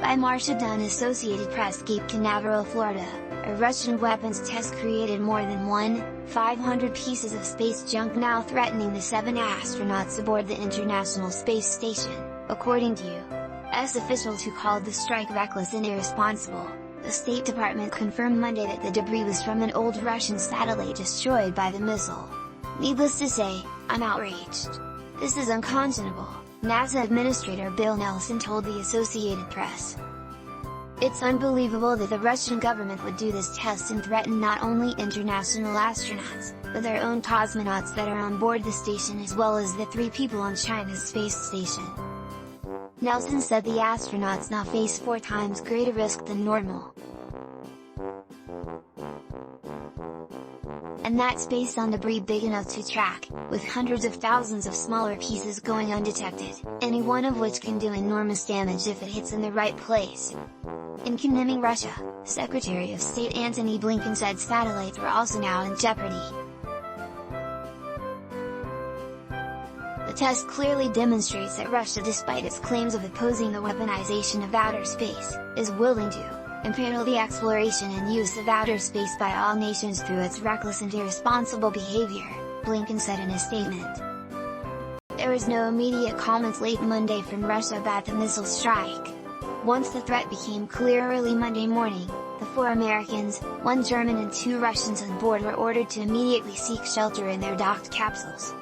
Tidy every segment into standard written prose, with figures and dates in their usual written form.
By Marcia Dunn, Associated Press. PressCAPE Canaveral, Florida, a Russian weapons test created more than 1,500 pieces of space junk, now threatening the 7 astronauts aboard the International Space Station, according to U.S. officials who called the strike reckless and irresponsible. The State Department confirmed Monday that the debris was from an old Russian satellite destroyed by the missile. "Needless to say, I'm outraged. This is unconscionable," NASA Administrator Bill Nelson told the Associated Press. "It's unbelievable that the Russian government would do this test and threaten not only international astronauts, but their own cosmonauts that are on board the station, as well as the 3 people on China's space station." Nelson said the astronauts now face 4 times greater risk than normal. And that's based on debris big enough to track, with hundreds of thousands of smaller pieces going undetected, any one of which can do enormous damage if it hits in the right place. In condemning Russia, Secretary of State Antony Blinken said satellites were also now in jeopardy. The test clearly demonstrates that Russia, despite its claims of opposing the weaponization of outer space, is willing to imperil the exploration and use of outer space by all nations through its reckless and irresponsible behavior, Blinken said in a statement. There was no immediate comment late Monday from Russia about the missile strike. Once the threat became clear early Monday morning, the 4 Americans, 1 German and 2 Russians on board were ordered to immediately seek shelter in their docked capsules.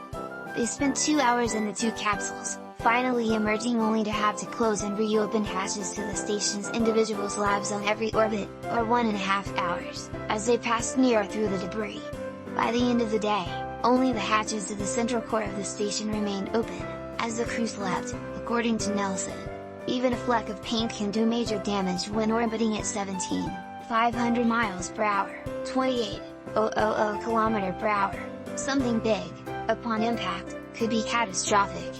They spent 2 hours in the 2 capsules, finally emerging only to have to close and reopen hatches to the station's individual labs on every orbit, or 1.5 hours, as they passed near or through the debris. By the end of the day, only the hatches to the central core of the station remained open, as the crew slept, according to Nelson. Even a fleck of paint can do major damage when orbiting at 17,500 miles per hour, 28,000 km per hour. Something big, upon impact, could be catastrophic.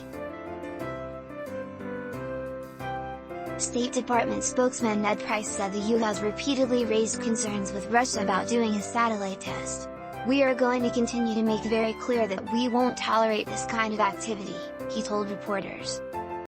State Department spokesman Ned Price said the U.S. has repeatedly raised concerns with Russia about doing a satellite test. "We are going to continue to make very clear that we won't tolerate this kind of activity," he told reporters.